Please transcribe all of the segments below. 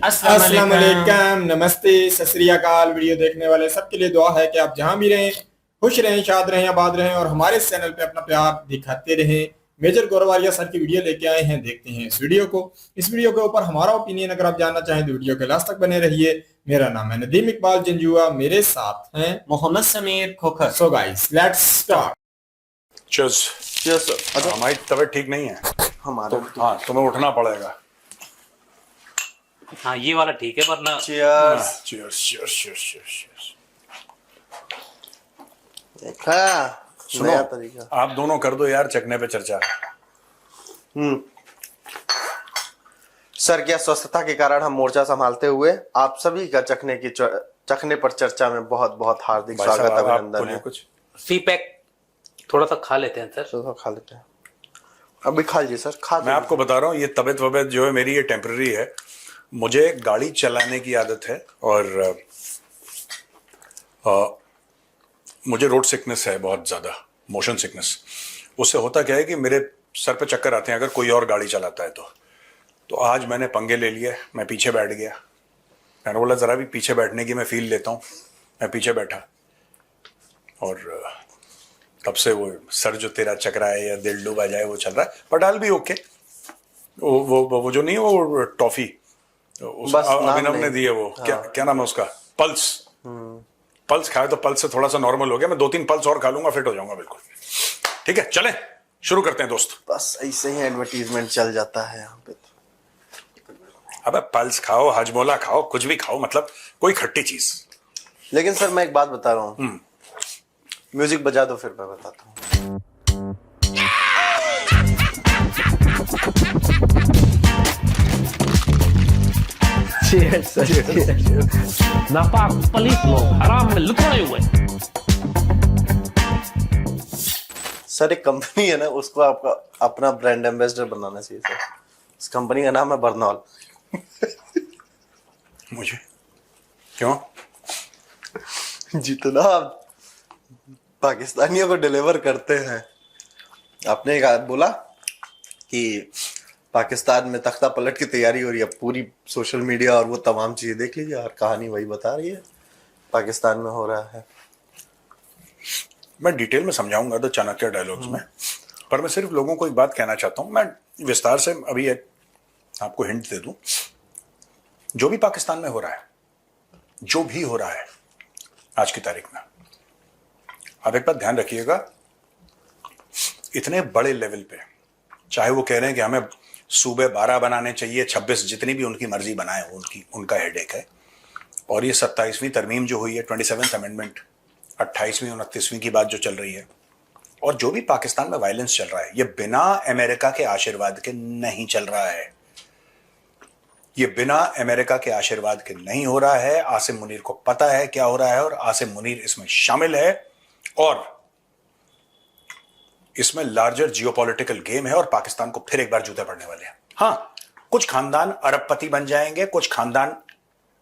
अस्सलाम अस्सलाम वालेकुम। वालेकुम, नमस्ते, सत श्री अकाल। वीडियो देखने वाले सबके लिए दुआ है कि आप जहां भी रहें खुश रहें, शाद रहें, आबाद रहें और हमारे इस चैनल पे अपना प्यार दिखाते रहें। मेजर गौरवालिया सर की वीडियो लेके आए हैं, देखते हैं इस वीडियो को। इस वीडियो के ऊपर हमारा ओपिनियन अगर आप जानना चाहें तो वीडियो के लास्ट तक बने रहिए। मेरा नाम है नदीम इकबाल जंजुआ, मेरे साथ हैं Mohammad Sameer Khokhar. So guys let's start. Cheers. Yes sir. अच्छा हमारी तबीयत ठीक नहीं है हमारा तो हाँ तुम्हें उठना पड़ेगा। हाँ, ये वाला ठीक है वरना cheers. Cheers cheers cheers cheers. देखा सुनो, नया तरीका। आप दोनों कर दो यार चखने पे चर्चा। सर क्या स्वस्थता के कारण हम मोर्चा संभालते हुए आप सभी का चखने पर चर्चा में बहुत बहुत हार्दिक भाई स्वागत साहब आप अभिनंदन बोलिए है। कुछ। फीडबैक थोड़ा सा खा लेते हैं सर। तो खा लेते हैं, अभी खा लीजिए सर, खा मैं लीजिए। आपको बता रहा हूँ ये तबीयत वबीयत जो है मेरी ये टेम्पररी है। मुझे गाड़ी चलाने की आदत है और मुझे रोड सिकनेस है, बहुत ज्यादा मोशन सिकनेस। उससे होता क्या है कि मेरे सर पे चक्कर आते हैं अगर कोई और गाड़ी चलाता है तो आज मैंने पंगे ले लिए, मैं पीछे बैठ गया। मैंने बोला जरा भी पीछे बैठने की मैं फील लेता हूँ। मैं पीछे बैठा और तब से वो सर जो तेरा चकरा है या दिल डूबा जाए वो चल रहा है, बट आई बी ओके। वो जो नहीं है वो टॉफी बस नाम अभिनव ने नहीं। दी है वो, हाँ। क्या नाम है उसका, पल्स। पल्स खाया तो पल्स से थोड़ा सा नॉर्मल हो गया। मैं 2-3 पल्स और खा लूंगा, फिट हो जाऊंगा बिल्कुल। ठीक है चलें शुरू करते हैं दोस्त। बस ऐसे ही एडवर्टीजमेंट चल जाता है यहाँ पे। अबे पल्स खाओ, हजमोला खाओ, कुछ भी खाओ, मतलब कोई खट्टी चीज। लेकिन सर मैं एक बात बता रहा हूँ, म्यूजिक बजा दो फिर मैं बताता हूँ। नापाक पलीस लोग हराम में लुटे हुए। सर एक कंपनी है ना, उसको आपका अपना ब्रांड एम्बेसडर बनाना चाहिए सर। इस कंपनी का नाम है बर्नॉल। मुझे क्यों? जितना आप पाकिस्तानियों को डिलीवर करते हैं, आपने बोला कि पाकिस्तान में तख्ता पलट की तैयारी हो रही है, पूरी सोशल मीडिया और वो तमाम चीजें देख लीजिए और कहानी वही बता रही है पाकिस्तान में हो रहा है। मैं डिटेल में समझाऊंगा तो चाणक्य डायलॉग्स में, पर मैं सिर्फ लोगों को एक बात कहना चाहता हूं। मैं विस्तार से अभी एक आपको हिंट दे दूं। जो भी पाकिस्तान में हो रहा है, जो भी हो रहा है आज की तारीख में, आप एक बात ध्यान रखिएगा, इतने बड़े लेवल पे, चाहे वो कह रहे हैं कि हमें सूबे 12 बनाने चाहिए, 26 जितनी भी उनकी मर्जी बनाए, उनका हेडेक है। और ये 27वीं तरमीम जो हुई है, 27th अमेंडमेंट, 28वीं 29वीं की बात जो चल रही है, और जो भी पाकिस्तान में वायलेंस चल रहा है, ये बिना अमेरिका के आशीर्वाद के नहीं चल रहा है। ये बिना अमेरिका के आशीर्वाद के नहीं हो रहा है। आसिम मुनीर को पता है क्या हो रहा है और आसिम मुनीर इसमें शामिल है, और इसमें लार्जर जियोपॉलिटिकल गेम है और पाकिस्तान को फिर एक बार जूते पड़ने वाले हैं। हाँ, कुछ खानदान अरबपति बन जाएंगे, कुछ खानदान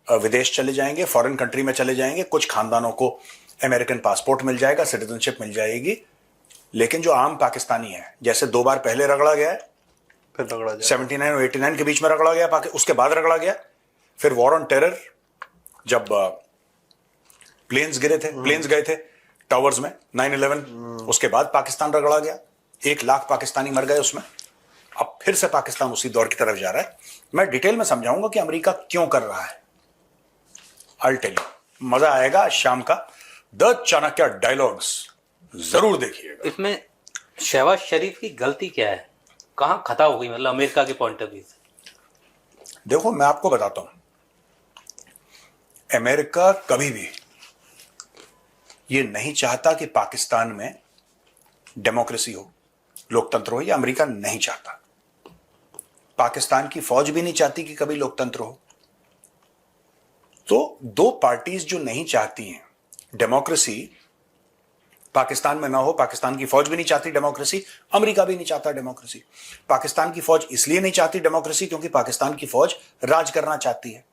विदेश चले जाएंगे, फॉरेन कंट्री में चले जाएंगे, कुछ खानदानों को अमेरिकन पासपोर्ट मिल जाएगा, सिटीजनशिप मिल जाएगी। लेकिन जो आम पाकिस्तानी है, जैसे 2 बार पहले रगड़ा गया है, फिर रगड़ा जाए, 79 और 89 के बीच में रगड़ा गया, उसके बाद रगड़ा गया, फिर वॉर ऑन टेरर, जब प्लेन्स गिरे थे, प्लेन्स गए थे टावर्स में 9/11, उसके बाद पाकिस्तान रगड़ा गया, 1 लाख पाकिस्तानी मर गए उसमें। अब फिर से पाकिस्तान उसी दौर की तरफ जा रहा है। मैं डिटेल में समझाऊंगा कि अमेरिका क्यों कर रहा है। I'll tell you, मजा आएगा शाम का द चाणक्य डायलॉग्स जरूर देखिएगा। इसमें शहबाज शरीफ की गलती क्या है, कहाँ खता हो गई, मतलब अमेरिका के पॉइंट ऑफ व्यू से? देखो मैं आपको बताता हूं, अमेरिका कभी भी ये नहीं चाहता कि पाकिस्तान में डेमोक्रेसी हो, लोकतंत्र हो। ये अमेरिका नहीं चाहता। पाकिस्तान की फौज भी नहीं चाहती कि कभी लोकतंत्र हो। तो 2 पार्टीज जो नहीं चाहती हैं डेमोक्रेसी पाकिस्तान में ना हो, पाकिस्तान की फौज भी नहीं चाहती डेमोक्रेसी, अमेरिका भी नहीं चाहता डेमोक्रेसी। पाकिस्तान की फौज इसलिए नहीं चाहती डेमोक्रेसी क्योंकि पाकिस्तान की फौज राज करना चाहती है,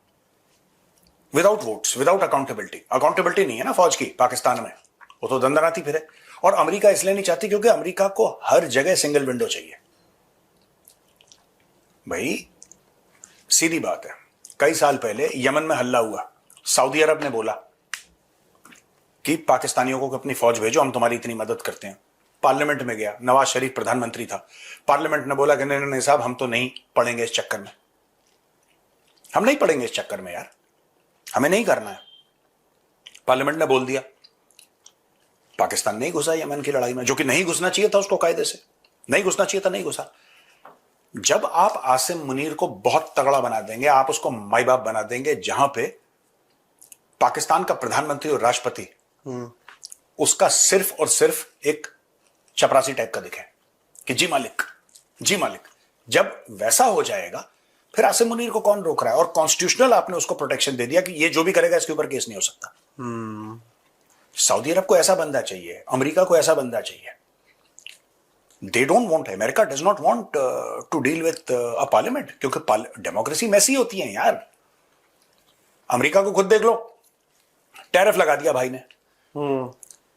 without votes, without accountability. Accountability नहीं है ना फौज की पाकिस्तान में, वो तो दंदनाती फिरे। और अमेरिका इसलिए नहीं चाहती क्योंकि अमेरिका को हर जगह सिंगल विंडो चाहिए। भाई सीधी बात है, कई साल पहले यमन में हल्ला हुआ, सऊदी अरब ने बोला कि पाकिस्तानियों को अपनी फौज भेजो, हम तुम्हारी इतनी मदद करते हैं। पार्लियामेंट में गया, नवाज शरीफ प्रधानमंत्री था, पार्लियामेंट ने बोला कि नहीं नहीं साहब, हम तो नहीं पड़ेंगे इस चक्कर में, हम नहीं पड़ेंगे इस चक्कर में यार, हमें नहीं करना है। पार्लियामेंट ने बोल दिया, पाकिस्तान नहीं घुसा यमन की लड़ाई में, जो कि नहीं घुसना चाहिए था, उसको कायदे से नहीं घुसना चाहिए था, नहीं घुसा। जब आप आसिम मुनीर को बहुत तगड़ा बना देंगे, आप उसको माई बाप बना देंगे, जहां पे पाकिस्तान का प्रधानमंत्री और राष्ट्रपति उसका सिर्फ और सिर्फ एक चपरासी टाइप का दिखे कि जी मालिक, जी मालिक, जब वैसा हो जाएगा फिर आसिम मुनीर को कौन रोक रहा है? और कॉन्स्टिट्यूशनल आपने उसको प्रोटेक्शन दे दिया कि ये जो भी करेगा इसके ऊपर केस नहीं हो सकता। सऊदी अरब को ऐसा बंदा चाहिए, अमेरिका को ऐसा बंदा चाहिए। They don't want, America does not want to deal with a parliament, क्योंकि डेमोक्रेसी मैसी होती है यार। अमेरिका को खुद देख लो, टैरिफ लगा दिया भाई ने,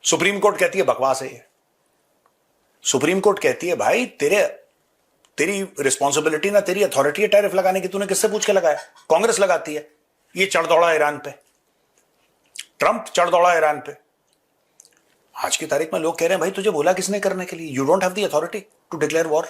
सुप्रीम कोर्ट कहती है बकवास है ये। सुप्रीम कोर्ट कहती है भाई तेरी रिस्पॉन्सिबिलिटी ना तेरी अथॉरिटी है टैरिफ लगाने की, तूने किससे पूछ के लगाया? कांग्रेस लगाती है। ये चढ़ दौड़ा ईरान पे, ट्रंप चढ़ दौड़ा ईरान पे। आज की तारीख में लोग कह रहे हैं भाई तुझे बोला किसने करने के लिए? You don't have the authority to declare war.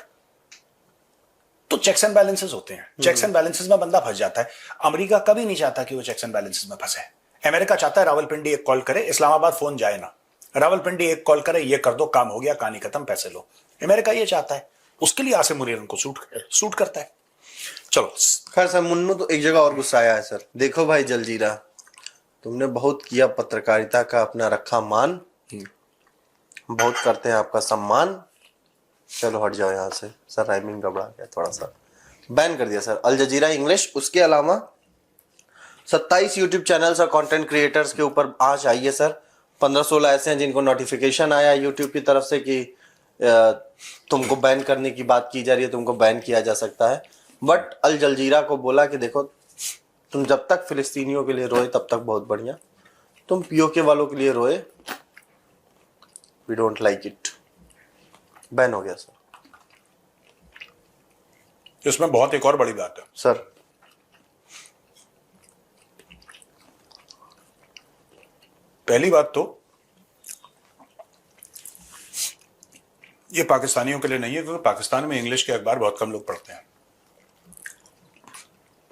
तो चेक्स एंड बैलेंसेस होते हैं, चेक्स एंड बैलेंसेस में बंदा फंस जाता है। अमेरिका कभी नहीं चाहता कि वो चेक्स एंड बैलेंसेस में फंसे। अमेरिका चाहता है रावलपिंडी एक कॉल करे, इस्लामाबाद फोन जाए ना, रावलपिंडी एक कॉल करे, ये कर दो, काम हो गया, कहानी खत्म, पैसे लो। अमेरिका ये चाहता है, उसके लिए आसिम मुनीर उनको सूट करता है। चलो खैर सर, मुन्नू तो एक जगह और गुस्सा आया है सर। देखो भाई जलजीरा, तुमने बहुत किया पत्रकारिता का, अपना रखा मान, बहुत करते हैं आपका सम्मान, चलो हट जाओ यहाँ से। सर राइमिंग गड़बड़ा गया थोड़ा सा, बैन कर दिया सर अल जजीरा इंग्लिश। उसके अलावा 27 यूट्यूब चैनल्स और कंटेंट क्रिएटर्स के ऊपर आज आई है सर। 15-16 ऐसे हैं जिनको नोटिफिकेशन आया यूट्यूब की तरफ से कि तुमको बैन करने की बात की जा रही है, तुमको बैन किया जा सकता है। बट अल जजीरा को बोला कि देखो, तुम जब तक फिलिस्तीनियों के लिए रोए तब तक बहुत बढ़िया, तुम पीओके वालों के लिए रोए, we don't like it. Ban हो गया सर। इसमें बहुत एक और बड़ी बात है सर, पहली बात तो ये पाकिस्तानियों के लिए नहीं है, क्योंकि पाकिस्तान में इंग्लिश के अखबार बहुत कम लोग पढ़ते हैं,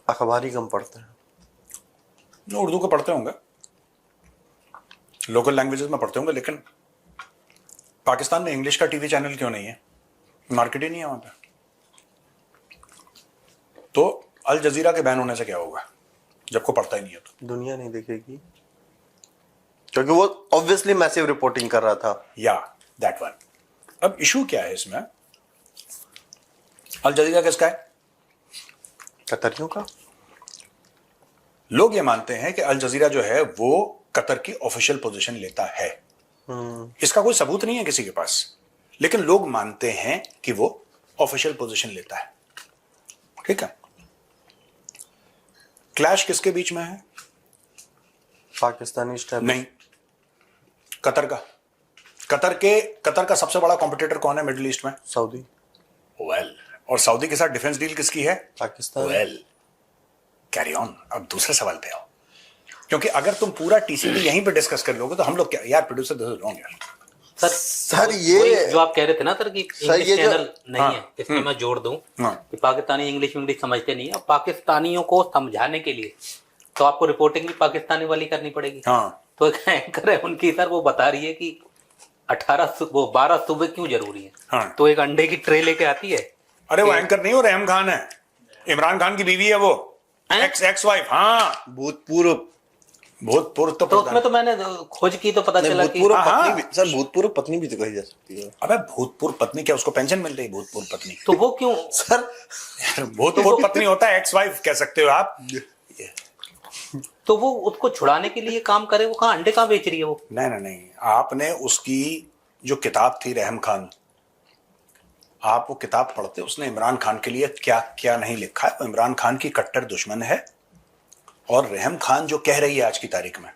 अखबार ही कम पढ़ते हैं। उर्दू को पढ़ते होंगे, लोकल लैंग्वेजेस में पढ़ते होंगे, लेकिन पाकिस्तान में इंग्लिश का टीवी चैनल क्यों नहीं है? मार्केट ही नहीं है वहां पे। तो अल जजीरा के बैन होने से क्या होगा जब को पढ़ता ही नहीं है? तो दुनिया नहीं देखेगी, क्योंकि वो ऑब्वियसली मैसिव रिपोर्टिंग कर रहा था। या दैट वन। अब इशू क्या है इसमें? अल जजीरा किसका है? कतरियों का। लोग ये मानते हैं कि अल जजीरा जो है वो कतर की ऑफिशियल पोजीशन लेता है। इसका कोई सबूत नहीं है किसी के पास, लेकिन लोग मानते हैं कि वो ऑफिशियल पोजीशन लेता है। ठीक है, क्लैश किसके बीच में है? पाकिस्तानी स्टैब्लिश नहीं, कतर का। कतर का सबसे बड़ा कॉम्पिटिटर कौन है मिडिल ईस्ट में? सऊदी। वेल, और सऊदी के साथ डिफेंस डील किसकी है? पाकिस्तान। Well, carry on. अब दूसरे सवाल पे आओ, क्योंकि अगर तुम पूरा टीसीपी यहीं पे डिस्कस कर लोगे तो हम लोग क्या यार, प्रोड्यूसर दिस इज रॉन्ग यार। सर ये जो आप कह रहे थे ना सर कि इंग्लिश ये जो- चैनल नहीं है, इसमें मैं जोड़ दूं कि पाकिस्तानी इंग्लिश समझते नहीं है, और पाकिस्तानियों को समझाने के लिए तो आपको रिपोर्टिंग भी पाकिस्तानी वाली करनी पड़ेगी। हाँ, तो एक एंकर है उनकी सर, वो बता रही है कि 12 सूबे क्यों जरूरी है। हाँ। तो एक अंडे की ट्रे लेके आती है। अरे वो एंकर नहीं, वो रहम खान है, इमरान खान की बीवी है वो, एक्स वाइफ। हाँ, भूतपूर्व तो उसमें तो मैंने खोज की तो पता चला कि भूतपूर्व हाँ। पत्नी भी, सर भूतपूर्व पत्नी भी तो कही जा सकती है। अबे भूतपूर्व पत्नी क्या, उसको पेंशन मिल रही? भूतपूर्व पत्नी, तो वो क्यों? सर भूतपूर्व पत्नी होता है एक्स वाइफ कह सकते हो आप। तो वो उसको छुड़ाने के लिए काम करे, वो कहाँ अंडे कहाँ बेच रही है वो? नहीं, आपने उसकी जो किताब थी रहम खान, आप वो किताब पढ़ते, उसने इमरान खान के लिए क्या क्या नहीं लिखा है। वो इमरान खान की कट्टर दुश्मन है, और रहम खान जो कह रही है आज की तारीख में,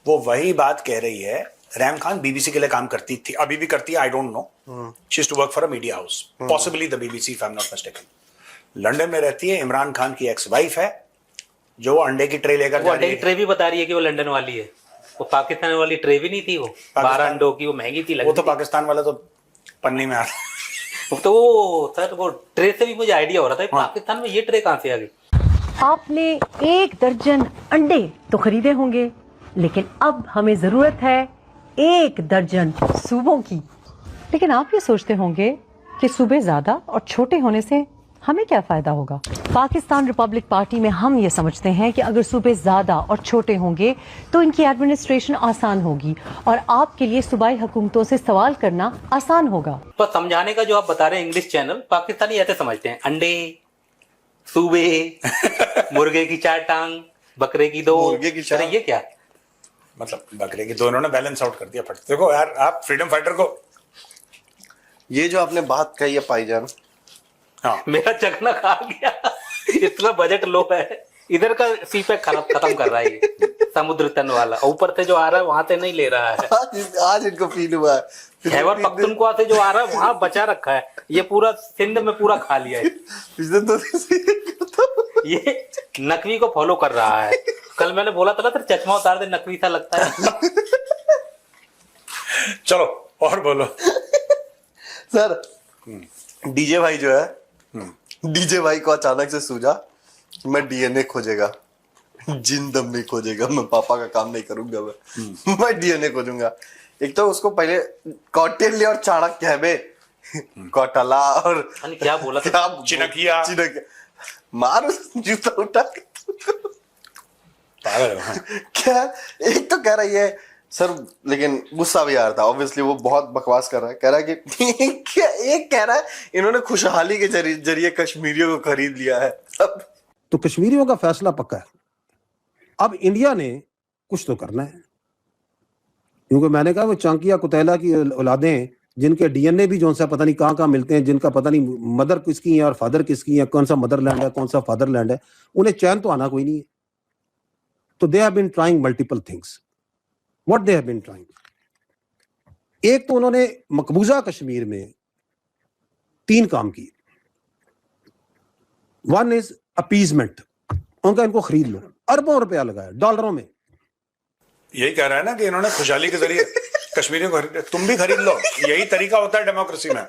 वो वही बात कह रही है। रहम खान बीबीसी के लिए काम करती थी, अभी भी करती है, I don't know. She is to work for a media house, possibly the BBC if I am not mistaken. London में रहती है, इमरान खान की एक्स वाइफ है, जो वो अंडे की ट्रे लेकर वो जा अंडे रही की है, ट्रे भी बता रही है कि वो लंदन वाली है। वो पाकिस्तान वाली ट्रे भी नहीं थी, वो 12 अंडों की, वो महंगी थी वो लगती तो थी। पाकिस्तान वाला तो पन्नी में आ तो वो सर वो ट्रे से भी मुझे आइडिया हो रहा था हाँ। पाकिस्तान में ये ट्रे कहाँ से आ गई। आपने 1 दर्जन अंडे तो खरीदे होंगे, लेकिन अब हमें जरूरत है 1 दर्जन सूबों की। लेकिन आप ये सोचते होंगे कि सूबे ज्यादा और छोटे होने से हमें क्या फायदा होगा। पाकिस्तान रिपब्लिक पार्टी में हम ये समझते हैं कि अगर सूबे ज्यादा और छोटे होंगे तो इनकी एडमिनिस्ट्रेशन आसान होगी और आपके लिए सूबाई हुकूमतों से सवाल करना आसान होगा। तो समझाने का जो आप बता रहे हैं इंग्लिश चैनल, पाकिस्तानी ऐसे समझते हैं अंडे, सूबे, मुर्गे की 4 टांग, बकरे की 2। मुर्गे की 4 अरे ये क्या। मतलब बकरे की दोनों ने बैलेंस आउट कर दिया फट। देखो यार, आप फ्रीडम फाइटर को, ये जो आपने बात कही है भाईजान, हाँ मेरा चखना खा गया। इतना बजट लो है, इधर का सीपैक खत्म कर रहा है ये समुद्र तन वाला, ऊपर से जो आ रहा है वहां से नहीं ले रहा है। आज इनको फील हुआ है। खैबर पख्तूनख्वा से जो आ रहा है वहां बचा रखा है, ये पूरा सिंध में पूरा खा लिया है। पिछले 2 दिन से ये नकवी को फॉलो कर रहा है। कल मैंने बोला था ना तेरा चश्मा उतार दे, नकवी सा लगता है। चलो और बोलो। सर, डीजे भाई जो है, डीजे भाई को अचानक से सूझा कि मैं डीएनए खोजेगा, जिन दम नहीं खोजेगा, मैं पापा का काम नहीं करूंगा, मैं डीएनए खोजूंगा। एक तो उसको पहले कौटिल्य और चाणक्य है बे, कौटला और क्या बोला था? क्या चिनकिया। मार जूता उठा पागल हो। क्या। एक तो कह रही है सर, लेकिन गुस्सा भी आ रहा था ऑब्वियसली, वो बहुत बकवास कर रहा है। कह रहा है कि क्या, एक कह रहा है इन्होंने खुशहाली के जरिए कश्मीरियों को खरीद लिया है। अब तो कश्मीरियों का फैसला पक्का है। अब इंडिया ने कुछ तो करना है, क्योंकि मैंने कहा वो चांकिया कुतैला की औलादें जिनके डीएनए भी जो सा पता नहीं कहाँ मिलते हैं, जिनका पता नहीं मदर किसकी है और फादर किसकी है, कौन सा मदरलैंड है कौन सा फादरलैंड है, उन्हें चैन तो आना कोई नहीं है। तो they have been trying multiple things. What they have been trying, एक तो उन्होंने मकबूजा कश्मीर में 3 काम किए। वन इज अपीजमेंट, उनका इनको खरीद लो, अरबों रुपया लगाया डॉलरों में। यही कह रहा है ना कि इन्होंने खुशहाली के जरिए कश्मीरियों को खरीद, तुम भी खरीद लो। यही तरीका होता है डेमोक्रेसी में।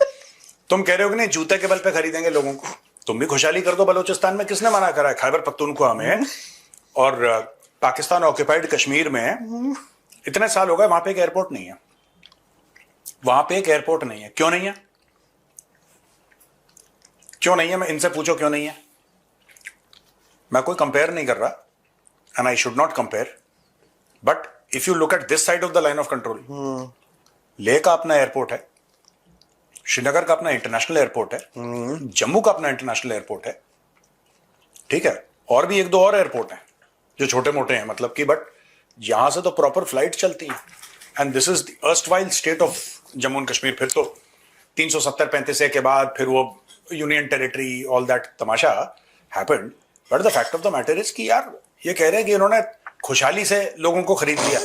तुम कह रहे हो कि नहीं जूते के बल पे खरीदेंगे लोगों को, तुम भी खुशहाली कर दो। बलूचिस्तान में किसने मना करा है? खैबर पख्तूनख्वा में और पाकिस्तान ऑक्यूपाइड कश्मीर में इतने साल हो गए, वहां पे एक एयरपोर्ट नहीं है। वहां पे एक एयरपोर्ट नहीं है। क्यों नहीं है? क्यों नहीं है? मैं इनसे पूछो क्यों नहीं है। मैं कोई कंपेयर नहीं कर रहा, and I should not compare, but if you look at this side of the line of control, Leh का अपना एयरपोर्ट है, श्रीनगर का अपना इंटरनेशनल एयरपोर्ट है, जम्मू का अपना इंटरनेशनल एयरपोर्ट है, ठीक है, और भी 1-2 और एयरपोर्ट हैं जो छोटे मोटे हैं, मतलब कि, बट यहां से तो प्रॉपर फ्लाइट चलती है। And this is the erstwhile state of Jammu and Kashmir. फिर तो 370-35 के बाद फिर वो union territory, all that Tamasha happened. But the fact of the matter is कि यार ये कह रहे हैं कि इन्होंने खुशहाली से लोगों को खरीद लिया।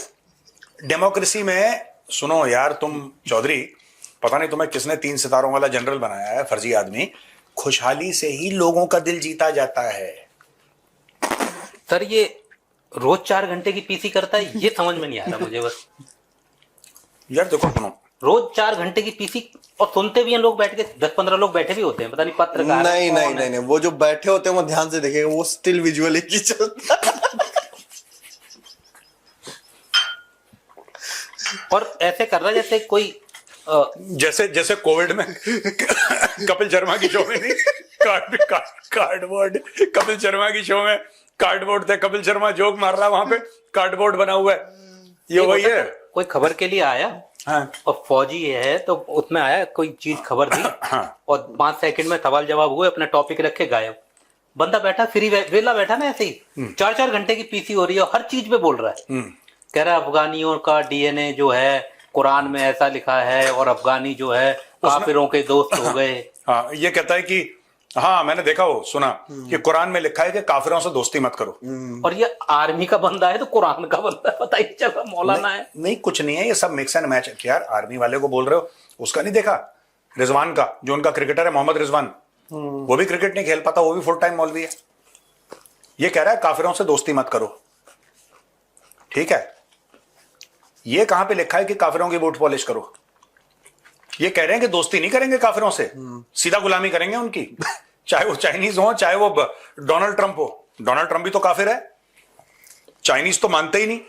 डेमोक्रेसी में सुनो यार, तुम चौधरी, पता नहीं तुम्हें किसने 3 सितारों वाला जनरल बनाया है, फर्जी आदमी। खुशहाली से ही लोगों का दिल जीता जाता है। सर ये रोज 4 घंटे की पीसी करता है, ये समझ में नहीं आ रहा मुझे बस। यार देखो सुनो, रोज 4 घंटे की पीसी, और सुनते भी हैं लोग बैठ के, 10-15 लोग बैठे भी होते हैं, पता नहीं पत्रकार नहीं नहीं नहीं नहीं, वो जो बैठे होते हैं वो ध्यान से देखेंगे, वो स्टिल विजुअल एक ही चलता है। और ऐसे कर रहा है जैसे कोई जैसे कोविड में कपिल शर्मा की शो में नहीं, कार्डबोर्ड, कपिल शर्मा की शो में कार्डबोर्ड थे, कपिल शर्मा जोक मार रहा है, वहां पे कार्डबोर्ड बना हुआ है। ये वही है। कोई खबर के लिए आया, हाँ। और फौजी है तो उसमें आया, कोई चीज खबर दी, हाँ। और 5 सेकंड में सवाल जवाब हुए, अपना टॉपिक रखे गायब। बंदा बैठा फ्री, वेला बैठा ना ऐसे ही, 4-4 घंटे की पीसी हो रही है, हर चीज पे बोल रहा है। कह रहा है अफगानियों का डीएनए जो है कुरान में ऐसा लिखा है, और अफगानी जो है काफिरों के दोस्त हो गए। हाँ, ये कहता है कि हाँ मैंने देखा, वो सुना कि कुरान में लिखा है कि काफिरों से दोस्ती मत करो। और ये आर्मी का बंदा है तो कुरान का बंदा है, पता ही चला मौलाना है। नहीं कुछ नहीं है, ये सब मिक्स एंड मैच है। यार आर्मी वाले को बोल रहे हो, उसका नहीं देखा रिजवान का, जो उनका क्रिकेटर है मोहम्मद रिजवान, वो भी क्रिकेट नहीं खेल पाता, वो भी फुल टाइम मौलवी है। ये कह रहा है काफिरों से दोस्ती मत करो, ठीक है? ये कहां पे लिखा है कि काफिरों की बूट पॉलिश करो? ये कह रहे हैं कि दोस्ती नहीं करेंगे काफिरों से, सीधा गुलामी करेंगे उनकी, चाहे वो चाइनीज हो, चाहे वो डोनाल्ड ट्रंप हो। डोनाल्ड ट्रंप भी तो काफिर है। चाइनीज तो मानते ही नहीं।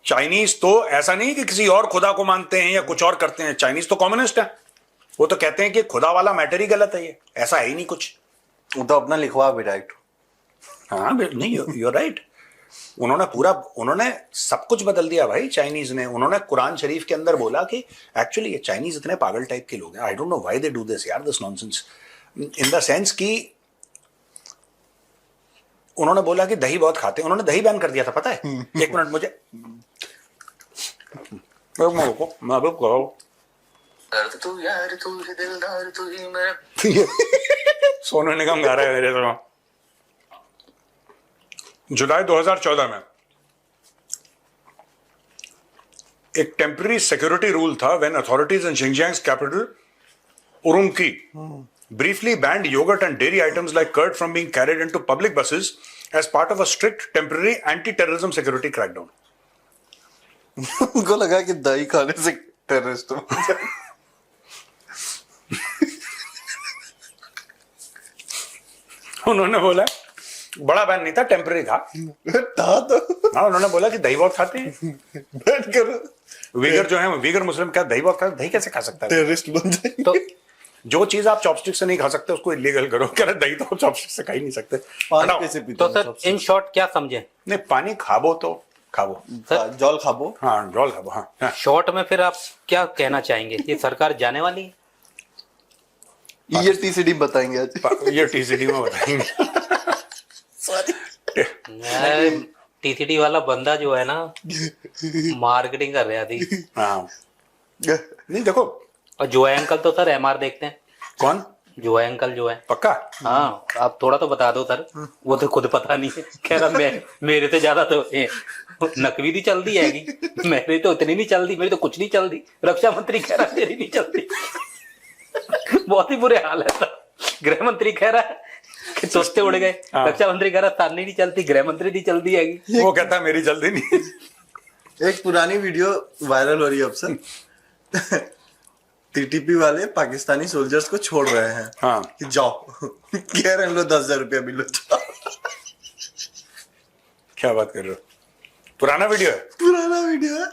चाइनीज तो ऐसा नहीं कि किसी और खुदा को मानते हैं या कुछ और करते हैं। चाइनीज तो कम्युनिस्ट है। वो तो कहते हैं कि खुदा वाला मैटर ही गलत है, ये ऐसा है ही नहीं कुछ। वो तो अपना लिखवा भी राइट। हाँ नहीं, यू राइट। उन्होंने सब कुछ बदल दिया भाई चाइनीज ने। उन्होंने कुरान शरीफ के अंदर बोला कि एक्चुअली ये चाइनीज इतने पागल टाइप के लोग हैं। I don't know why they do this यार, this nonsense, in the sense कि उन्होंने बोला कि दही बहुत खाते हैं। उन्होंने दही बैन कर दिया था, पता है? एक मिनट मुझे सोनू निगम गा रहा है मेरे तो। जुलाई 2014 में एक टेम्पररी सिक्योरिटी रूल था when authorities in Xinjiang capital Urumqi briefly banned yogurt and dairy items like curd from being carried into public buses as part of a strict temporary anti-terrorism security crackdown. उनको लगा कि दही खाने से terrorist हो। उन्होंने बोला बड़ा बैन नहीं था, टेम्पररी था। तो हाँ, उन्होंने बोला कि दही बहुत खाते हैं। बैठ कर वीगर जो है, वीगर मुस्लिम क्या दही बहुत खाते? दही कैसे खा सकता है? टेररिस्ट बन जाए। तो जो चीज आप चॉपस्टिक से नहीं खा सकते उसको इलीगल करो। कह रहे दही तो चॉपस्टिक से खा ही नहीं सकते। पानी हटाओ। कैसे पीते तो हैं सर सबसे? इन शॉर्ट क्या समझे? नहीं, पानी खाबो तो खाबो। जल खाबो। हाँ, जॉल खाबो। हाँ, शॉर्ट में फिर आप क्या कहना चाहेंगे? ये सरकार जाने वाली है? ये टीसीडी बताएंगे आज। ये टीसीडी में बताएंगे। टीसीडी वाला बंदा जो है ना, मार्केटिंग कर रहा थी। हाँ, नहीं देखो, और जो है अंकल तो सर एमआर देखते हैं। कौन जो है अंकल जो है, पक्का? हाँ आप थोड़ा तो बता दो सर। वो तो खुद पता नहीं है। कह रहा मैं मेरे से ज्यादा तो नकवी नहीं चलती है, मेरी तो इतनी नहीं चलती, मेरी तो कुछ नहीं चलती। रक्षा मंत्री कह रहा है तेरी नहीं चलती। बहुत ही बुरे हाल है सर। गृह मंत्री कह रहा है कि सोचते उड़ गए। रक्षा मंत्री कह रहा तानी नहीं चलती, गृह मंत्री नहीं चलती है। वो कहता है मेरी जल्दी नहीं। एक पुरानी वीडियो वायरल हो रही है अब सर। टीटीपी वाले पाकिस्तानी सोल्जर्स को छोड़ रहे हैं। हाँ, कि जाओ। कह रहे हैं लो 10,000 रुपया मिलो। क्या बात कर रहे हो? पुराना वीडियो है? पुराना वीडियो है।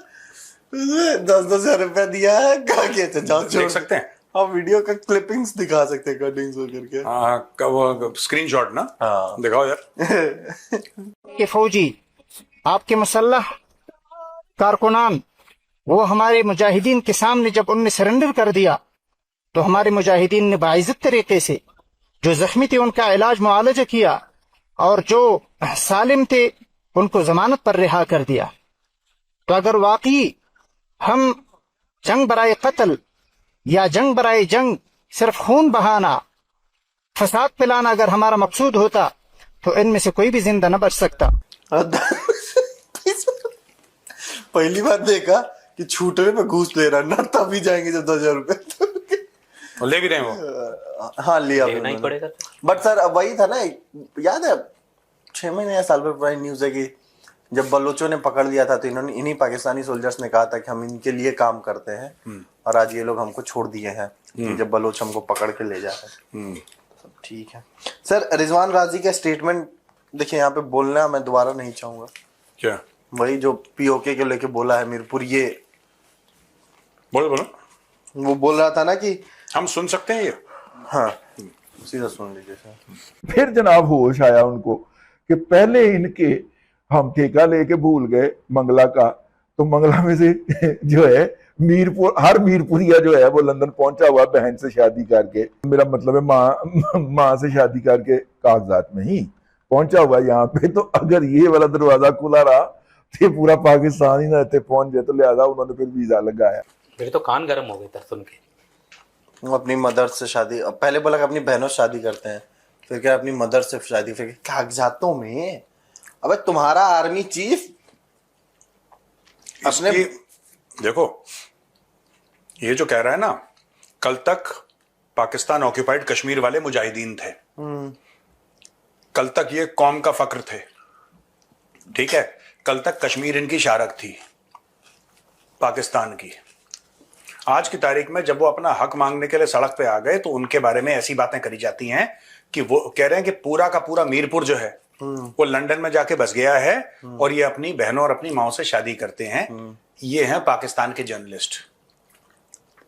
10,000 रुपया दिया है, कहा कि अच्छा जाओ छोड़ देख सकते हैं। आप वीडियो का क्लिपिंग्स दिखा सकते हैं, कटिंग्स वगैरह के। हाँ, वो स्क्रीनशॉट ना? हाँ। दिखाओ यार। के फौजी, आपके मुसल्लह कारकुनान, वो हमारे मुजाहिदीन के सामने जब उनने सरेंडर कर दिया तो हमारे मुजाहिदीन ने बाइज्जत तरीके से जो जख्मी थे उनका इलाज मुआलजा किया और जो सालिम थे उनको जमानत पर रिहा कर दिया। तो अगर वाकई हम जंग बराए कत्ल या जंग बराए जंग सिर्फ खून बहाना, फसाद फैलाना अगर हमारा मकसूद होता तो इनमें से कोई भी जिंदा न बच सकता। पहली बार देखा कि छूटने पे घूस ले रहा ना, तभी जाएंगे जब 10,000 रुपए। ले भी रहे हैं वो। हाँ लिया लेना ही पड़ेगा। बट सर अब वही था ना, याद है 6 महीने या साल भर पुरानी न्यूज है कि जब बलोचों ने पकड़ लिया था तो इन्होंने इन्हीं पाकिस्तानी सोल्जर्स ने कहा था कि हम इनके लिए काम करते हैं और आज ये लोग हमको छोड़ दिए हैं कि जब बलोच हमको पकड़ के ले जा रहे हैं। सब ठीक है सर। रिजवान गाजी का स्टेटमेंट देखिए, यहाँ पे बोलना मैं दोबारा नहीं चाहूंगा। क्या? वही जो पीओके के लेके बोला है मीरपुर, ये बोलो बोलो। वो बोल रहा था ना कि हम सुन सकते हैं ये? हाँ सीधा सुन लीजिए सर। फिर जनाब होश आया उनको कि पहले इनके हम ठेका लेके भूल गए मंगला का, तो मंगला में से जो है मीरपुर, हर मीरपुरिया जो है वो लंदन पहुंचा हुआ बहन से शादी करके, मेरा मतलब है माँ से शादी करके कागजात में ही पहुंचा हुआ यहाँ पे। तो अगर ये वाला दरवाजा खुला रहा तो पूरा पाकिस्तान ही ना पहुंच जाए, तो लिहाजा उन्होंने फिर वीजा लगाया। मेरे तो कान गर्म हो गए था सुन के। वो अपनी मदर से शादी, पहले बोला कि अपनी बहनों से शादी करते हैं, फिर क्या अपनी मदर से शादी, फिर कागजातों में। अबे तुम्हारा आर्मी चीफ अपने देखो, ये जो कह रहा है ना, कल तक पाकिस्तान ऑक्यूपाइड कश्मीर वाले मुजाहिदीन थे, कल तक ये कौम का फक्र थे, ठीक है, कल तक कश्मीर इनकी शारक थी पाकिस्तान की। आज की तारीख में जब वो अपना हक मांगने के लिए सड़क पे आ गए तो उनके बारे में ऐसी बातें करी जाती हैं कि वो कह रहे हैं कि पूरा का पूरा मीरपुर जो है वो लंदन में जाके बस गया है और ये अपनी बहनों और अपनी माओ से शादी करते हैं। ये हैं पाकिस्तान के जर्नलिस्ट।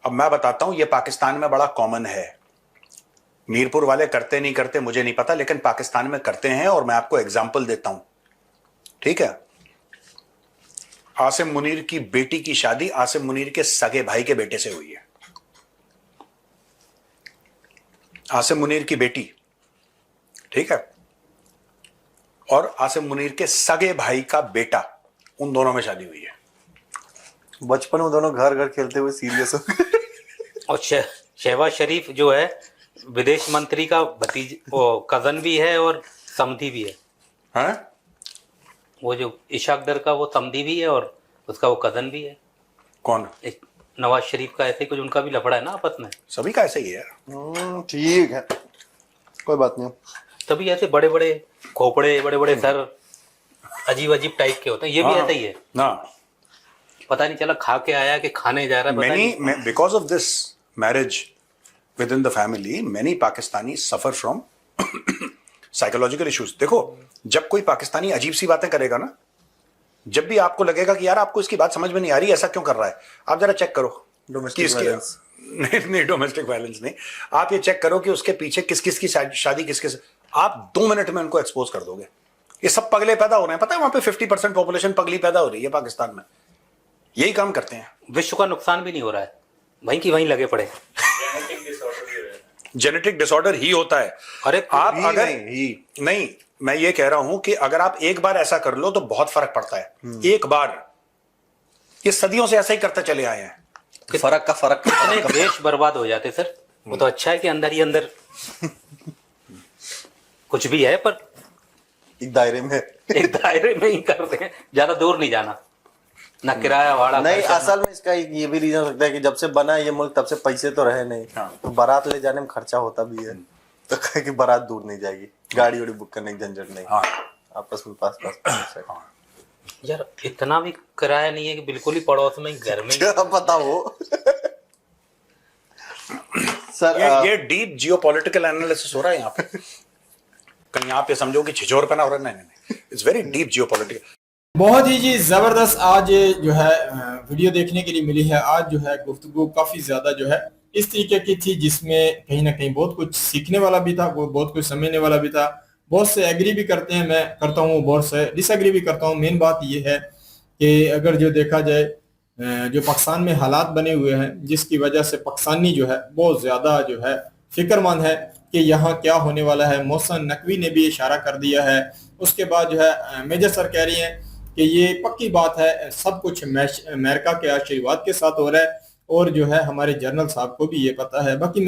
अब मैं बताता हूं, ये पाकिस्तान में बड़ा कॉमन है। मीरपुर वाले करते नहीं करते मुझे नहीं पता, लेकिन पाकिस्तान में करते हैं। और मैं आपको एग्जाम्पल देता हूं, ठीक है। आसिम मुनीर की बेटी की शादी आसिम मुनीर के सगे भाई के बेटे से हुई है। आसिम मुनीर की बेटी, ठीक है, और आसिम मुनीर के सगे भाई का बेटा, उन दोनों में शादी हुई है। बचपन में दोनों घर घर खेलते हुए सीरियस हो गए। और शहबाज शरीफ जो है विदेश मंत्री का भतीज, वो कजन भी है और समधी भी है। हैं? वो जो इशाक दर का वो समधी भी है और उसका वो कजन भी है। कौन? एक नवाज शरीफ का ऐसे कुछ उनका भी लफड़ा है ना आपस में। सभी का ऐसे ही है। ठीक है, कोई बात नहीं। तभी ऐसे बड़े बड़े खोपड़े, बड़े बड़े सर, अजीब अजीब टाइप के होते हैं। ये भी ऐसा ही है ना, पता नहीं चला खा के आया कि खाने जा रहा है, पता नहीं। Because of this marriage with in the family many Pakistani suffer from psychological issues. देखो, जब कोई पाकिस्तानी अजीब सी बातें करेगा ना, जब भी आपको लगेगा कि यार आपको इसकी बात समझ में नहीं आ रही, ऐसा क्यों कर रहा है, आप जरा चेक करो डोमेस्टिक वायलेंस। नहीं डोमेस्टिक वायलेंस नहीं, आप ये चेक करो कि उसके पीछे किस किस की शादी किस किस, आप 2 मिनट में उनको एक्सपोज कर दोगे। ये सब पगले पैदा हो रहे हैं, पता है वहां पे 50% पॉपुलेशन पगली पैदा हो रही है पाकिस्तान में। यही काम करते हैं। विश्व का नुकसान भी नहीं हो रहा है, वहीं की वहीं लगे पड़े। जेनेटिक डिसऑर्डर ही होता है। अरे आप ही अगर नहीं, मैं ये कह रहा हूं कि अगर आप एक बार ऐसा कर लो तो बहुत फर्क पड़ता है। एक बार, ये सदियों से ऐसा ही करते चले आए हैं। फर्क का फर्क कितने देश बर्बाद हो जाते सर। वो तो अच्छा है कि अंदर ही अंदर कुछ भी है, पर एक दायरे में, एक दायरे में ही करते हैं, ज्यादा दूर नहीं जाना, ना किराया भाड़ा। नहीं, असल में इसका ये भी रीजन हो सकता है कि जब से बना है ये मुल्क तब से पैसे तो रहे नहीं। तो बारात ले जाने में खर्चा होता भी है, तो कहे कि बारात दूर नहीं जाएगी, गाड़ी वाड़ी बुक करने की झंझट नहीं। आपस में पास यार इतना भी किराया नहीं है कि बिल्कुल ही पड़ोस में ही घर में ही। क्या पता हो। सर ये डीप जियोपॉलिटिकल एनालिसिस हो रहा है यहाँ पे। कहीं आप ये समझो कि छिछोर पना हो रहा है, नहीं, इट्स वेरी डीप जियोपॉलिटिकल। बहुत ही जी जबरदस्त आज जो है वीडियो देखने के लिए मिली है। आज जो है गुफ्तगू काफी ज्यादा जो है इस तरीके की थी जिसमें कहीं ना कहीं बहुत कुछ सीखने वाला भी था, वो बहुत कुछ समझने वाला भी था। बहुत से एग्री भी करते हैं, मैं करता हूँ, बहुत से डिसएग्री भी करता हूँ। मेन बात ये है कि अगर जो देखा जाए जो पाकिस्तान में हालात बने हुए हैं जिसकी वजह से पाकिस्तानी जो है बहुत ज्यादा जो है फिक्रमंद है कि यहाँ क्या होने वाला है। मोहसिन नकवी ने भी इशारा कर दिया है। उसके बाद जो है मेजर सर कह रही हैं कि ये पक्की बात है, सब कुछ अमेरिका के आशीर्वाद के साथ हो रहा है और जो है हमारे जनरल साहब को भी ये पता है। बाकी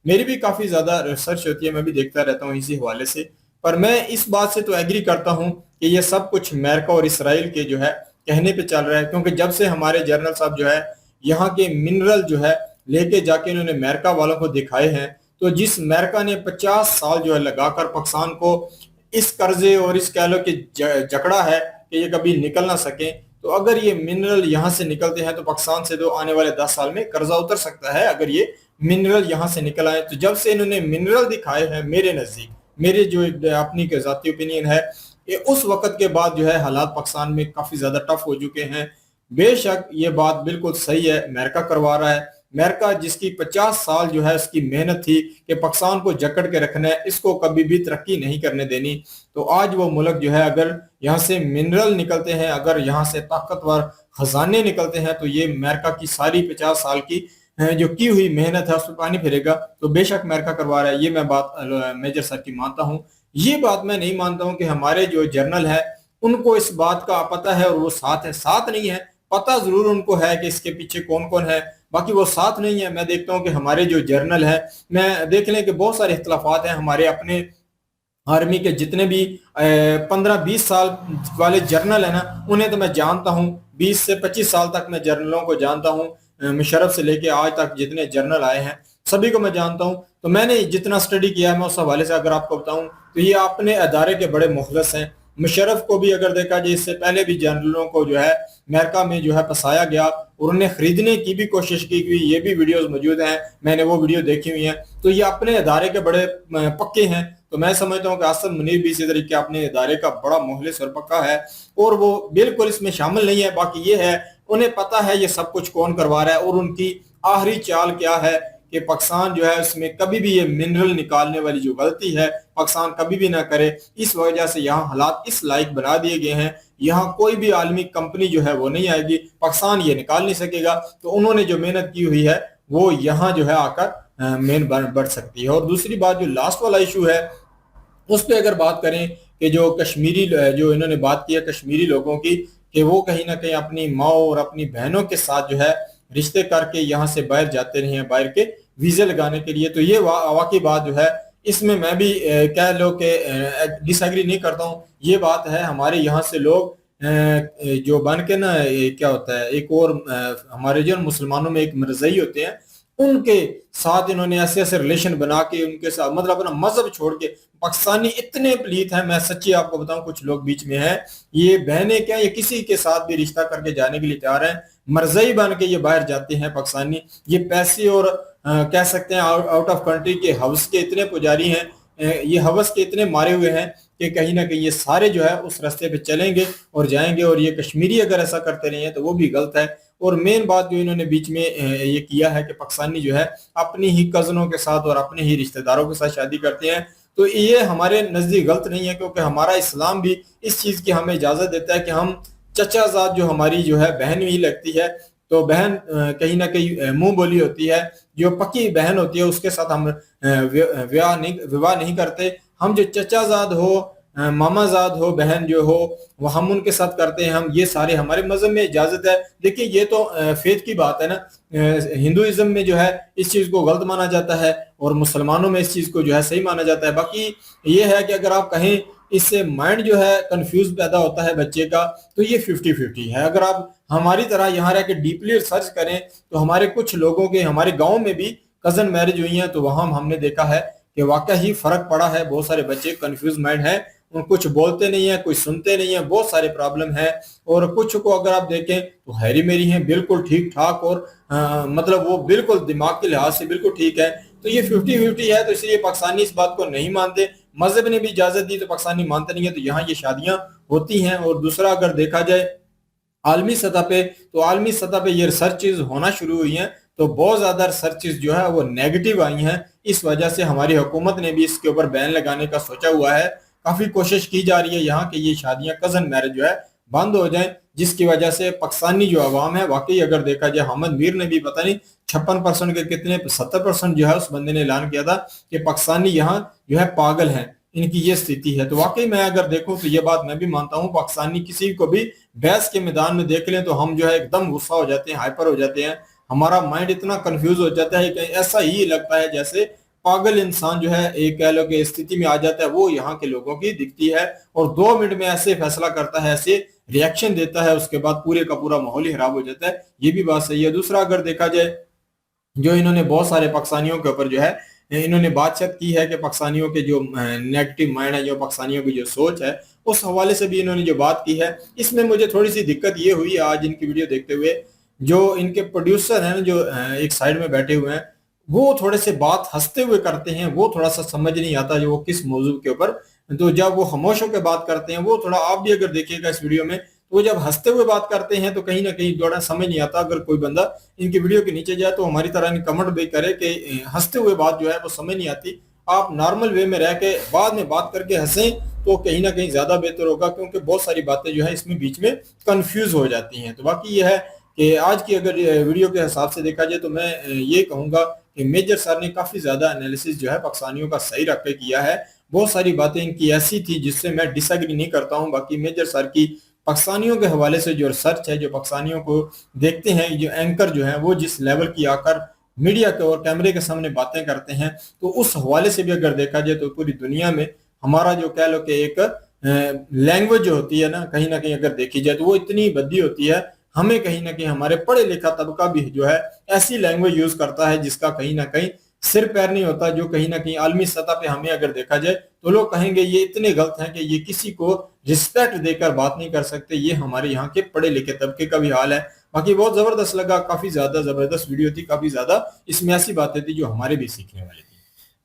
मेरी भी काफी ज्यादा रिसर्च होती है, मैं भी देखता रहता हूँ इसी हवाले से, पर मैं इस बात से तो एग्री करता हूँ कि ये सब कुछ अमेरिका और इसराइल के जो है कहने पे चल रहा है। क्योंकि जब से हमारे जनरल साहब जो है यहाँ के मिनरल जो है लेके जाके इन्होंने अमेरिका वालों को दिखाए हैं, तो जिस अमेरिका ने 50 साल जो है लगाकर पाकिस्तान को इस कर्जे और इस कह लो कि जकड़ा है कि ये कभी निकल ना सके, तो अगर ये मिनरल यहाँ से निकलते हैं तो पाकिस्तान से तो आने वाले 10 साल में कर्जा उतर सकता है अगर ये मिनरल यहाँ से निकल आए। तो जब से इन्होंने मिनरल दिखाए हैं मेरे नजदीक, मेरे जो अपनी जाती ओपिनियन है, ये उस वक्त के बाद जो है हालात पाकिस्तान में काफी ज्यादा टफ हो चुके हैं। बेशक ये बात बिल्कुल सही है, अमेरिका करवा रहा है। अमेरिका जिसकी 50 साल जो है उसकी मेहनत थी कि पाकिस्तान को जकड़ के रखना है, इसको कभी भी तरक्की नहीं करने देनी। तो आज वो मुल्क जो है अगर यहाँ से मिनरल निकलते हैं, अगर यहाँ से ताकतवर खजाने निकलते हैं, तो ये अमेरिका की सारी 50 साल की जो की हुई मेहनत है उस पर पानी फिरेगा। तो बेशक अमेरिका करवा रहा है, ये मैं बात मेजर सर की मानता हूँ। ये बात मैं नहीं मानता हूँ कि हमारे जो जर्नल है उनको इस बात का पता है और वो साथ नहीं है। पता जरूर उनको है कि इसके पीछे कौन कौन है, बाकी वो साथ नहीं है। मैं देखता हूँ कि हमारे जो जर्नल है, मैं देख लें कि बहुत सारे इख्तलाफात हैं हमारे अपने आर्मी के जितने भी 15-20 साल वाले जर्नल है ना, उन्हें तो मैं जानता हूँ। 20 से 25 साल तक मैं जर्नलों को जानता हूँ, मुशर्रफ से लेके आज तक जितने जर्नल आए हैं सभी को मैं जानता हूं। तो मैंने जितना स्टडी किया है मैं उस हवाले से अगर आपको बताऊं तो ये अपने अदारे के बड़े मुखलस हैं। मुशर्रफ को भी अगर देखा जाए इससे पहले भी जनरलों को जो है अमेरिका में जो है फंसाया गया और उन्हें खरीदने की भी कोशिश की गई, ये भी वीडियोस मौजूद हैं, मैंने वो वीडियो देखी हुई हैं। तो ये अपने अदारे के बड़े पक्के हैं। तो मैं समझता हूँ कि आसिम मुनीर भी इसी तरीके अपने इदारे का बड़ा मुखलिस और पक्का है और वो बिल्कुल इसमें शामिल नहीं है। बाकी ये है उन्हें पता है ये सब कुछ कौन करवा रहा है और उनकी आखिरी चाल क्या है कि पाकिस्तान जो है उसमें कभी भी ये मिनरल निकालने वाली जो गलती है पाकिस्तान कभी भी ना करे। इस वजह से यहाँ हालात इस लायक बना दिए गए हैं, यहाँ कोई भी आलमी कंपनी जो है वो नहीं आएगी, पाकिस्तान ये निकाल नहीं सकेगा। तो उन्होंने जो मेहनत की हुई है वो यहाँ जो है आकर मेन बढ़ सकती है। और दूसरी बात जो लास्ट वाला इशू है उस पर अगर बात करें कि जो कश्मीरी जो इन्होंने बात की है कश्मीरी लोगों की कि वो कहीं ना कहीं अपनी माँ और अपनी बहनों के साथ जो है रिश्ते करके यहाँ से बाहर जाते रहे हैं बाहर के वीजे लगाने के लिए, तो ये वाकई बात जो है इसमें मैं भी कह लो कि डिसएग्री नहीं करता हूँ। ये बात है हमारे यहाँ से लोग जो बन के ना क्या होता है एक और हमारे जो मुसलमानों में एक मिर्ज़ाई होते हैं उनके साथ इन्होंने ऐसे ऐसे रिलेशन बना के उनके साथ मतलब अपना मजहब छोड़ के पाकिस्तानी इतने पलीत हैं। मैं सच्ची आपको बताऊं कुछ लोग बीच में हैं ये बहनें क्या ये किसी के साथ भी रिश्ता करके जाने के लिए तैयार हैं, मर्ज़ई बन के ये बाहर जाते हैं पाकिस्तानी। ये पैसे और कह सकते हैं आउट ऑफ कंट्री के हवस के इतने पुजारी हैं, ये हवस के इतने मारे हुए हैं कि कहीं ना कहीं ये सारे जो है उस रास्ते पे चलेंगे और जाएंगे। और ये कश्मीरी अगर ऐसा करते रहे हैं तो वो भी गलत है। और मेन बात जो इन्होंने बीच में ये किया है कि पाकिस्तानी जो है अपनी ही कजनों के साथ और अपने ही रिश्तेदारों के साथ शादी करते हैं, तो ये हमारे नजदीक गलत नहीं है क्योंकि हमारा इस्लाम भी इस चीज की हमें इजाजत देता है कि हम चचाजाद जो हमारी जो है बहन ही लगती है तो बहन कहीं ना कहीं मुंह बोली होती है, जो पक्की बहन होती है उसके साथ हम विवाह नहीं करते। हम जो चचाजाद हो मामाजाद हो बहन जो हो वो हम उनके साथ करते हैं। हम ये सारे हमारे मजहब में इजाजत है। देखिए ये तो फेथ की बात है ना, हिंदुइज्म में जो है इस चीज को गलत माना जाता है और मुसलमानों में इस चीज को जो है सही माना जाता है। बाकी ये है कि अगर आप कहें इससे माइंड जो है कंफ्यूज पैदा होता है बच्चे का, तो ये 50-50 है। अगर आप हमारी तरह यहाँ रह के डीपली रिसर्च करें तो हमारे कुछ लोगों के हमारे गाँव में भी कजन मैरिज हुई है तो वहां हमने देखा है कि वाकई ही फर्क पड़ा है। बहुत सारे बच्चे कंफ्यूज माइंड है, उन कुछ बोलते नहीं है, कुछ सुनते नहीं है, बहुत सारे प्रॉब्लम है। और कुछ को अगर आप देखें तो हैरी मेरी हैं बिल्कुल ठीक ठाक और मतलब वो बिल्कुल दिमाग के लिहाज से बिल्कुल ठीक है। तो ये 50-50 है। तो इसलिए पाकिस्तानी इस बात को नहीं मानते, मजहब ने भी इजाजत दी तो पाकिस्तानी मानते नहीं है, तो यहाँ ये शादियां होती हैं। और दूसरा अगर देखा जाए आलमी सतह पे तो आलमी सतह पे ये रिसर्चेज होना शुरू हुई हैं तो बहुत ज्यादा रिसर्चेज जो है वो नेगेटिव आई हैं। इस वजह से हमारी हुकूमत ने भी इसके ऊपर बैन लगाने का सोचा हुआ है। काफी कोशिश की जा रही है यहाँ कि ये शादियां कजन मैरिज जो है बंद हो जाए, जिसकी वजह से पाकिस्तानी जो अवाम है वाकई अगर देखा जाए हमद मीर ने भी पता नहीं 56% के कितने 70% जो है उस बंदे ने ऐलान किया था कि पाकिस्तानी यहाँ जो है पागल हैं, इनकी ये स्थिति है। तो वाकई मैं अगर देखूं तो ये बात मैं भी मानता हूँ, पाकिस्तानी किसी को भी बहस के मैदान में देख लें तो हम जो है एकदम गुस्सा हो जाते हैं, हाइपर हो जाते हैं, हमारा माइंड इतना कंफ्यूज हो जाता है कि ऐसा ही लगता है जैसे पागल इंसान जो है एक कह लो कि स्थिति में आ जाता है, वो यहाँ के लोगों की दिखती है और 2 मिनट में ऐसे फैसला करता है, ऐसे रिएक्शन देता है, उसके बाद पूरे का पूरा माहौल ही खराब हो जाता है। ये भी बात सही है। दूसरा अगर देखा जाए जो इन्होंने बहुत सारे पाकिस्तानियों के ऊपर जो है इन्होंने बातचीत की है कि पाकिस्तानियों के जो नेगेटिव माइंड है, जो पाकिस्तानियों की जो सोच है, उस हवाले से भी इन्होंने जो बात की है, इसमें मुझे थोड़ी सी दिक्कत ये हुई आज इनकी वीडियो देखते हुए, जो इनके प्रोड्यूसर हैं जो एक साइड में बैठे हुए हैं वो थोड़े से बात हंसते हुए करते हैं, वो थोड़ा सा समझ नहीं आता जो वो किस मौजू के ऊपर, तो जब वो खामोश होकर बात करते हैं वो थोड़ा, आप भी अगर देखिएगा इस वीडियो में, वो जब हंसते हुए बात करते हैं तो कहीं ना कहीं थोड़ा समझ नहीं आता। अगर कोई बंदा इनकी वीडियो के नीचे जाए तो हमारी तरह कमेंट भी करे कि हंसते हुए बात जो है वो समझ नहीं आती, आप नॉर्मल वे में रह के बाद में बात करके हंसें तो कहीं ना कहीं ज्यादा बेहतर होगा, क्योंकि बहुत सारी बातें जो है इसमें बीच में कंफ्यूज हो जाती हैं। तो बाकी ये है कि आज की अगर वीडियो के हिसाब से देखा जाए तो मैं ये कहूँगा कि मेजर सर ने काफी ज्यादा एनालिसिस जो है पाकिस्तानियों का सही रख के किया है। बहुत सारी बातें इनकी ऐसी थी जिससे मैं डिसएग्री नहीं करता हूँ। बाकी मेजर सर की पाकिस्तानियों के हवाले से जो रिसर्च है, जो पाकिस्तानियों को देखते हैं, जो एंकर जो है वो जिस लेवल की आकर मीडिया के और कैमरे के सामने बातें करते हैं, तो उस हवाले से भी अगर देखा जाए तो पूरी दुनिया में हमारा जो कह लो कि एक लैंग्वेज जो होती है ना कहीं अगर देखी जाए तो वो इतनी भद्दी होती है, हमें कहीं ना कहीं हमारे पढ़े लिखा तबका भी जो है ऐसी लैंग्वेज यूज करता है जिसका कहीं ना कहीं सिर पैर नहीं होता, जो कहीं ना कहीं आलमी सतह पे हमें अगर देखा जाए तो लोग कहेंगे ये इतने गलत हैं कि ये किसी को रिस्पेक्ट देकर बात नहीं कर सकते। ये हमारे यहाँ के पढ़े लिखे तबके का भी हाल है। बाकी बहुत जबरदस्त लगा, काफी ज्यादा जबरदस्त वीडियो थी, काफी ज्यादा इसमें ऐसी बातें थी जो हमारे भी सीखने वाली थी।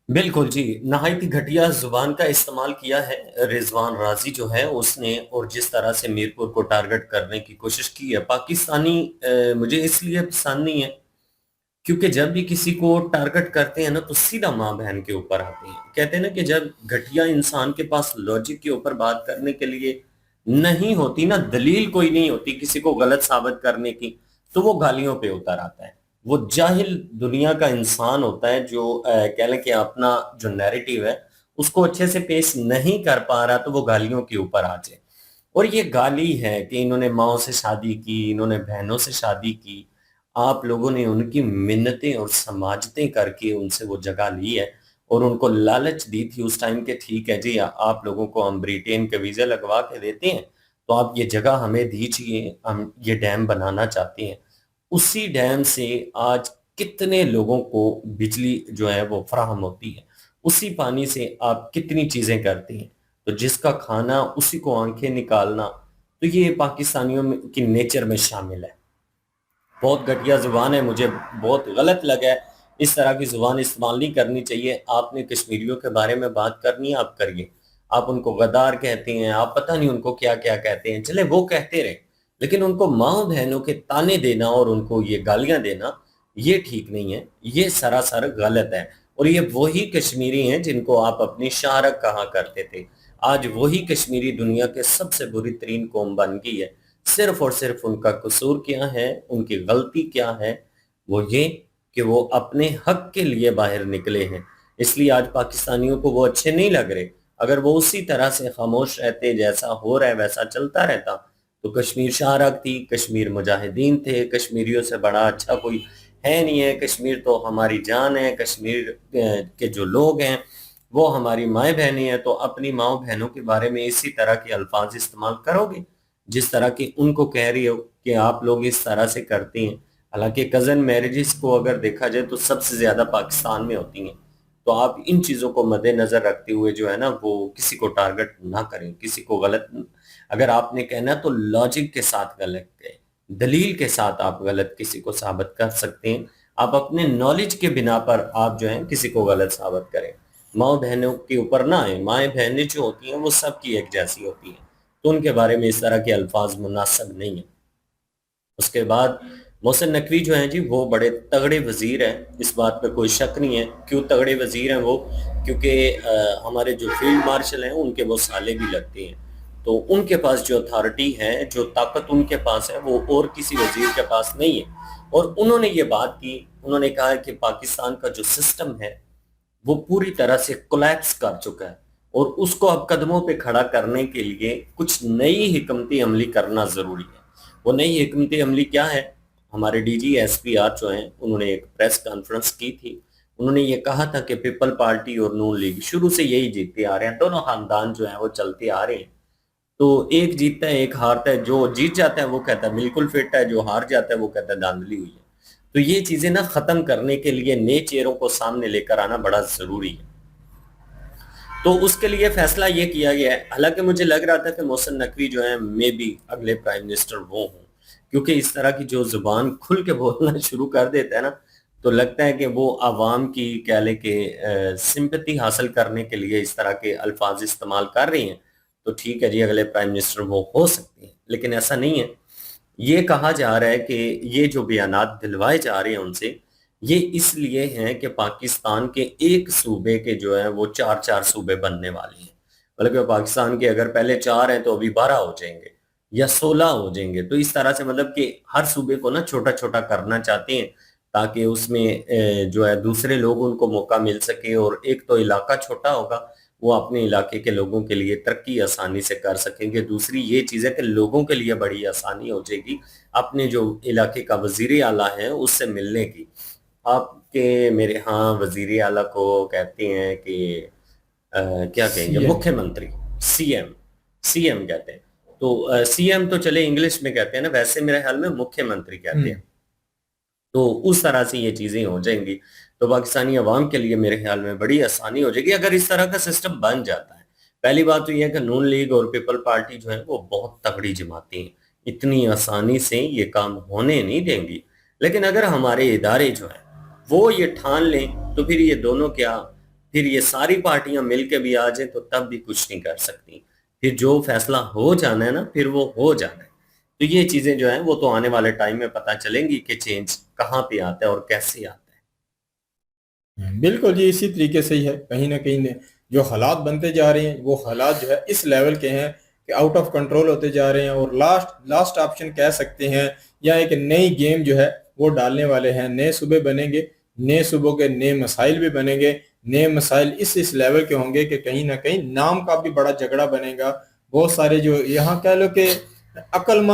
बिल्कुल जी, नहायत ही घटिया जुबान का इस्तेमाल किया है रिजवान राजी जो है उसने, और जिस तरह से मीरपुर को टारगेट करने की कोशिश की है। पाकिस्तानी मुझे इसलिए पसंद नहीं है क्योंकि जब भी किसी को टारगेट करते हैं ना तो सीधा माँ बहन के ऊपर आते हैं। कहते हैं ना कि जब घटिया इंसान के पास लॉजिक के ऊपर बात करने के लिए नहीं होती ना, दलील कोई नहीं होती किसी को गलत साबित करने की, तो वो गालियों पे उतर आता है। वो जाहिल दुनिया का इंसान होता है जो कह लें कि अपना जो नैरेटिव है उसको अच्छे से पेश नहीं कर पा रहा, तो वो गालियों के ऊपर आ जाए। और ये गाली है कि इन्होंने माओ से शादी की, इन्होंने बहनों से शादी की, आप लोगों ने उनकी मिन्नतें और समाजतें करके उनसे वो जगह ली है और उनको लालच दी थी उस टाइम के, ठीक है जी आप लोगों को हम ब्रिटेन के वीजे लगवा के देते हैं तो आप ये जगह हमें दीजिए, हम ये डैम बनाना चाहते हैं। उसी डैम से आज कितने लोगों को बिजली जो है वो फराहम होती है, उसी पानी से आप कितनी चीजें करते हैं। तो जिसका खाना उसी को आंखें निकालना, तो ये पाकिस्तानियों की नेचर में शामिल है। बहुत घटिया जुबान है, मुझे बहुत गलत लगा है। इस तरह की जुबान इस्तेमाल नहीं करनी चाहिए। आपने कश्मीरियों के बारे में बात करनी है, आप करिए। आप उनको गद्दार कहते हैं, आप पता नहीं उनको क्या क्या कहते हैं, चले वो कहते रहे, लेकिन उनको माओ बहनों के ताने देना और उनको ये गालियां देना ये ठीक नहीं है, ये सरासर गलत है। और ये वही कश्मीरी हैं जिनको आप अपनी शाहरक कहा करते थे। आज वही कश्मीरी दुनिया के सबसे बुरी तरीन कौम बन गई है। सिर्फ और सिर्फ उनका कसूर क्या है, उनकी गलती क्या है, वो ये कि वो अपने हक के लिए बाहर निकले हैं, इसलिए आज पाकिस्तानियों को वो अच्छे नहीं लग रहे। अगर वो उसी तरह से खामोश रहते, जैसा हो रहा है वैसा चलता रहता, तो कश्मीर शाहरक थी, कश्मीर मुजाहिदीन थे, कश्मीरियों से बड़ा अच्छा कोई है नहीं है। कश्मीर तो हमारी जान है, कश्मीर के जो लोग हैं वो हमारी माए बहनें हैं। तो अपनी माओ बहनों के बारे में इसी तरह के अल्फाज इस्तेमाल करोगे जिस तरह की उनको कह रही हो कि आप लोग इस तरह से करते हैं। हालांकि कजन मैरिजेस को अगर देखा जाए तो सबसे ज्यादा पाकिस्तान में होती हैं। तो आप इन चीजों को मद्देनजर रखते हुए जो है ना वो किसी को टारगेट ना करें, किसी को गलत अगर आपने कहना तो लॉजिक के साथ गलत कहें, दलील के साथ आप गलत किसी को साबित कर सकते हैं। आप अपने नॉलेज के बिना पर आप जो है किसी को गलत साबित करें। माँ बहनों के ऊपर ना आए, माएँ बहनें जो होती हैं वो सबकी एक जैसी होती हैं, तो उनके बारे में इस तरह के अल्फाज मुनासिब नहीं है। उसके बाद मोहसिन नकवी जो हैं जी वो बड़े तगड़े वजीर हैं, इस बात पे कोई शक नहीं है। क्यों तगड़े वजीर हैं वो? क्योंकि हमारे जो फील्ड मार्शल हैं उनके वो साले भी लगते हैं, तो उनके पास जो अथॉरिटी है, जो ताकत उनके पास है वो और किसी वजीर के पास नहीं है। और उन्होंने ये बात की, उन्होंने कहा कि पाकिस्तान का जो सिस्टम है वो पूरी तरह से कोलैप्स कर चुका है और उसको अब कदमों पे खड़ा करने के लिए कुछ नई हिकमती अमली करना जरूरी है। वो नई हिकमती अमली क्या है? हमारे डीजी एसपीआर जो हैं उन्होंने एक प्रेस कॉन्फ्रेंस की थी। उन्होंने ये कहा था कि पीपल पार्टी और नून लीग शुरू से यही जीतते आ रहे हैं, दोनों खानदान जो है वो चलते आ रहे हैं। तो एक जीतता है एक हारता है, जो जीत जाता है वो कहता है बिल्कुल फिट है, जो हार जाता है वो कहता है धांधली हुई है। तो ये चीजें ना खत्म करने के लिए नए चेहरों को सामने लेकर आना बड़ा जरूरी है। तो उसके लिए फैसला ये किया गया है। हालांकि मुझे लग रहा था कि मोहसिन नकवी जो है मे भी अगले प्राइम मिनिस्टर वो हों, क्योंकि इस तरह की जो जुबान खुल के बोलना शुरू कर देता है ना, तो लगता है कि वो आवाम की कह ले कि सिंपैथी हासिल करने के लिए इस तरह के अल्फाज इस्तेमाल कर रही हैं। तो ठीक है जी, अगले प्राइम मिनिस्टर वो हो सकते हैं, लेकिन ऐसा नहीं है। ये कहा जा रहा है कि ये जो बयानात दिलवाए जा रहे हैं उनसे, ये इसलिए हैं कि पाकिस्तान के एक सूबे के जो है वो 4-4 सूबे बनने वाले हैं। मतलब पाकिस्तान के अगर पहले 4 हैं तो अभी 12 हो जाएंगे या 16 हो जाएंगे। तो इस तरह से मतलब कि हर सूबे को ना छोटा छोटा करना चाहते हैं ताकि उसमें जो है दूसरे लोग उनको मौका मिल सके। और एक तो इलाका छोटा होगा, वो अपने इलाके के लोगों के लिए तरक्की आसानी से कर सकेंगे। दूसरी ये चीज़ है कि लोगों के लिए बड़ी आसानी हो जाएगी अपने जो इलाके का वजीर आला है उससे मिलने की। आपके मेरे यहाँ वजीर आला को कहते हैं कि क्या कहेंगे, मुख्यमंत्री, सीएम कहते हैं। तो सीएम तो चले इंग्लिश में कहते हैं ना, वैसे मेरे ख्याल में मुख्यमंत्री कहते हैं। तो उस तरह से ये चीजें हो जाएंगी तो पाकिस्तानी अवाम के लिए मेरे ख्याल में बड़ी आसानी हो जाएगी अगर इस तरह का सिस्टम बन जाता है। पहली बात तो यह है कि नून लीग और पीपल पार्टी जो है वो बहुत तगड़ी जमाती हैं, इतनी आसानी से ये काम होने नहीं देंगी। लेकिन अगर हमारे इदारे जो है वो ये ठान लें तो फिर ये दोनों क्या, फिर ये सारी पार्टियां मिलकर भी आ जाए तो तब भी कुछ नहीं कर सकती। फिर जो फैसला हो जाना है ना फिर वो हो जाना है। तो ये चीजें जो है वो तो आने वाले टाइम में पता चलेंगी कि चेंज कहाँ पे आता है और कैसे आता है। बिल्कुल जी, इसी तरीके से ही है। कहीं ना कहीं जो हालात बनते जा रहे हैं वो हालात जो है इस लेवल के हैं कि आउट ऑफ कंट्रोल होते जा रहे हैं और लास्ट ऑप्शन कह सकते हैं या एक नई गेम जो है वो डालने वाले हैं। नए सूबे बनेंगे, नए सूबों के नए मसाइल भी बनेंगे। नए मसाइल इस लेवल के होंगे कि कहीं ना कहीं नाम का भी बड़ा झगड़ा बनेगा। बहुत सारे जो यहाँ कह लो कि अकल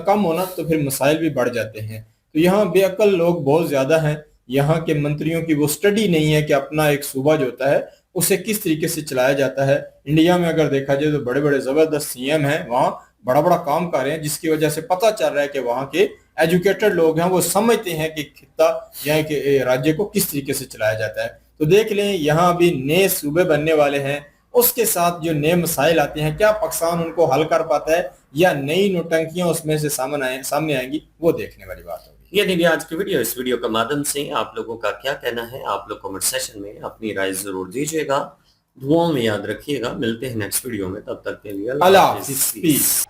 कम होना तो फिर मसाइल भी बढ़ जाते हैं। तो यहाँ बेअकल लोग बहुत ज्यादा हैं। यहाँ के मंत्रियों की वो स्टडी नहीं है कि अपना एक सूबा जो होता है उसे किस तरीके से चलाया जाता है। इंडिया में अगर देखा जाए तो बड़े बड़े जबरदस्त सीएम हैं, वहाँ बड़ा बड़ा काम कर रहे हैं, जिसकी वजह से पता चल रहा है कि वहाँ के एजुकेटेड लोग हैं, वो समझते हैं कि खित्ता या कि राज्य को किस तरीके से चलाया जाता है। तो देख लें, यहाँ अभी नए सूबे बनने वाले हैं, उसके साथ जो नए मसाइल आते हैं, क्या पाकिस्तान उनको हल कर पाता है या नई नोटंकियां उसमें से सामने आएंगी, वो देखने वाली बात होगी। ये थी आज की वीडियो। इस वीडियो के माध्यम से आप लोगों का क्या कहना है, आप लोग कमेंट सेशन में अपनी राय जरूर दीजिएगा। दुआओं में याद रखिएगा। मिलते हैं नेक्स्ट वीडियो में, तब तक के लिए अल्लाह हाफिज़।